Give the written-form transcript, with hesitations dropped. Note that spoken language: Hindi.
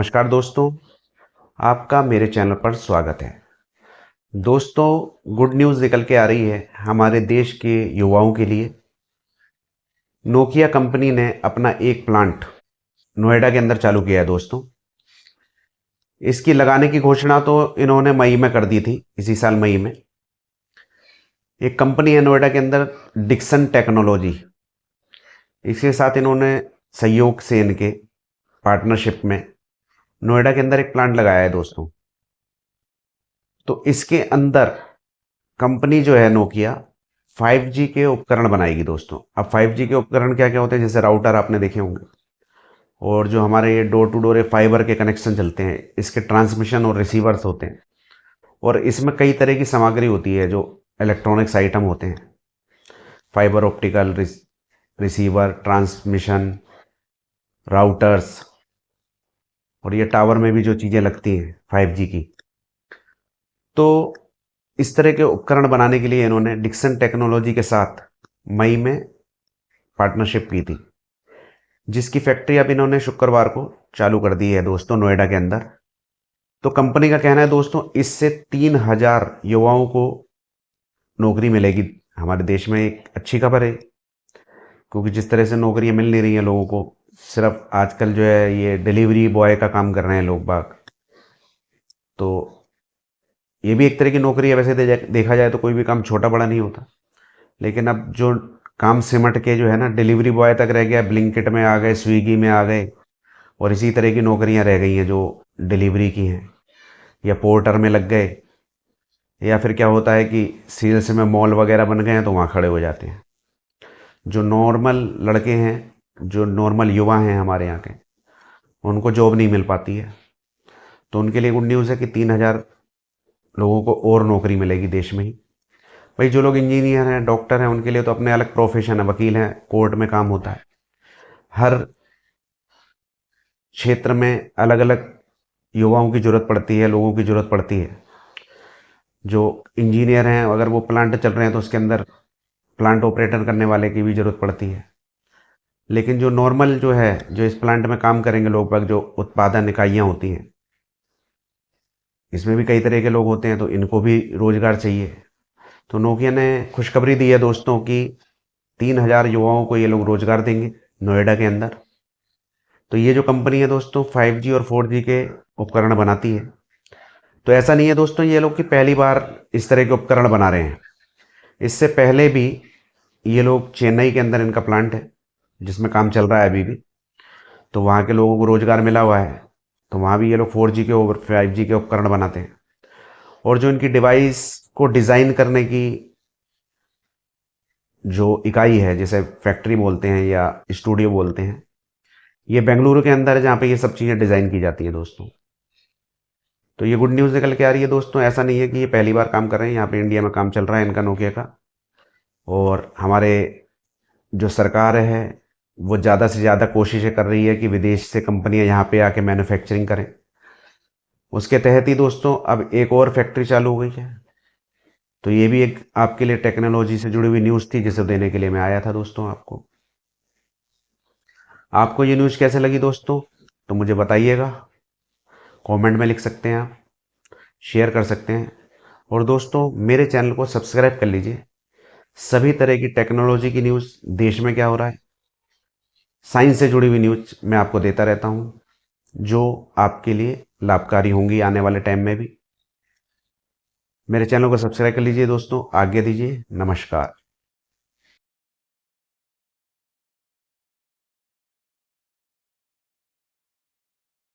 नमस्कार दोस्तों, आपका मेरे चैनल पर स्वागत है। दोस्तों, गुड न्यूज़ निकल के आ रही है हमारे देश के युवाओं के लिए। नोकिया कंपनी ने अपना एक प्लांट नोएडा के अंदर चालू किया है दोस्तों। इसकी लगाने की घोषणा तो इन्होंने मई में कर दी थी, इसी साल मई में। एक कंपनी है नोएडा के अंदर, डिक्सन टेक्नोलॉजी। इसके साथ इन्होंने सहयोग से इनके पार्टनरशिप में नोएडा के अंदर एक प्लांट लगाया है दोस्तों। तो इसके अंदर कंपनी जो है नोकिया 5G के उपकरण बनाएगी दोस्तों। अब 5G के उपकरण क्या क्या होते हैं, जैसे राउटर आपने देखे होंगे, और जो हमारे ये डोर टू डोर फाइबर के कनेक्शन चलते हैं, इसके ट्रांसमिशन और रिसीवर्स होते हैं। और इसमें कई तरह की सामग्री होती है जो इलेक्ट्रॉनिक्स आइटम होते हैं, fibre optical receiver, transmission, routers, और ये टावर में भी जो चीज़ें लगती हैं 5G की। तो इस तरह के उपकरण बनाने के लिए इन्होंने डिक्सन टेक्नोलॉजी के साथ मई में पार्टनरशिप की थी, जिसकी फैक्ट्री अब इन्होंने शुक्रवार को चालू कर दी है दोस्तों नोएडा के अंदर। तो कंपनी का कहना है दोस्तों, इससे 3,000 युवाओं को नौकरी मिलेगी। हमारे देश में एक अच्छी खबर है, क्योंकि जिस तरह से नौकरियां मिल नहीं रही हैं लोगों को, सिर्फ आजकल जो है ये डिलीवरी बॉय का काम कर रहे हैं लोग बाग। तो ये भी एक तरह की नौकरी है। वैसे देखा जाए तो कोई भी काम छोटा बड़ा नहीं होता, लेकिन अब जो काम सिमट के जो है ना, डिलीवरी बॉय तक रह गया, ब्लिंकिट में आ गए, स्विगी में आ गए, और इसी तरह की नौकरियां रह गई हैं जो डिलीवरी की हैं, या पोर्टर में लग गए, या फिर क्या होता है कि सेल्स में मॉल वगैरह बन गए हैं तो वहाँ खड़े हो जाते हैं। जो नॉर्मल लड़के हैं, जो नॉर्मल युवा हैं हमारे यहाँ के, उनको जॉब नहीं मिल पाती है। तो उनके लिए गुड न्यूज़ है कि 3,000 लोगों को और नौकरी मिलेगी देश में ही। भाई जो लोग इंजीनियर हैं, डॉक्टर हैं, उनके लिए तो अपने अलग प्रोफेशन है, वकील हैं, कोर्ट में काम होता है। हर क्षेत्र में अलग अलग युवाओं की ज़रूरत पड़ती है, लोगों की ज़रूरत पड़ती है। जो इंजीनियर हैं, अगर वो प्लांट चल रहे हैं तो उसके अंदर प्लांट ऑपरेटर करने वाले की भी ज़रूरत पड़ती है। लेकिन जो नॉर्मल जो है, जो इस प्लांट में काम करेंगे लोग बाग, जो उत्पादन इकाइयाँ होती हैं, इसमें भी कई तरह के लोग होते हैं, तो इनको भी रोज़गार चाहिए। तो नोकिया ने खुशखबरी दी है दोस्तों कि 3,000 युवाओं को ये लोग रोजगार देंगे नोएडा के अंदर। तो ये जो कंपनी है दोस्तों 5G और 4G के उपकरण बनाती है। तो ऐसा नहीं है दोस्तों ये लोग कि पहली बार इस तरह के उपकरण बना रहे हैं। इससे पहले भी ये लोग, चेन्नई के अंदर इनका प्लांट है जिसमें काम चल रहा है अभी भी, तो वहाँ के लोगों को रोजगार मिला हुआ है। तो वहाँ भी ये लोग 4G के और 5G के उपकरण बनाते हैं। और जो इनकी डिवाइस को डिज़ाइन करने की जो इकाई है, जैसे फैक्ट्री बोलते हैं या स्टूडियो बोलते हैं, ये बेंगलुरु के अंदर है, जहाँ पे ये सब चीज़ें डिज़ाइन की जाती हैं दोस्तों। तो ये गुड न्यूज़ निकल के आ रही है दोस्तों। ऐसा नहीं है कि ये पहली बार काम कर रहे हैं, यहाँ पे इंडिया में काम चल रहा है इनका, नोकिया का। और हमारे जो सरकार है वो ज़्यादा से ज़्यादा कोशिशें कर रही है कि विदेश से कंपनियां यहाँ पे आके मैन्युफैक्चरिंग करें। उसके तहत ही दोस्तों अब एक और फैक्ट्री चालू हो गई है। तो ये भी एक आपके लिए टेक्नोलॉजी से जुड़ी हुई न्यूज़ थी, जिसे देने के लिए मैं आया था दोस्तों आपको। आपको ये न्यूज़ कैसे लगी दोस्तों, तो मुझे बताइएगा। कमेंट में लिख सकते हैं आप, शेयर कर सकते हैं। और दोस्तों मेरे चैनल को सब्सक्राइब कर लीजिए। सभी तरह की टेक्नोलॉजी की न्यूज़, देश में क्या हो रहा है, साइंस से जुड़ी हुई न्यूज़ मैं आपको देता रहता हूँ, जो आपके लिए लाभकारी होंगी आने वाले टाइम में भी। मेरे चैनल को सब्सक्राइब कर लीजिए दोस्तों। आज्ञा दीजिए, नमस्कार।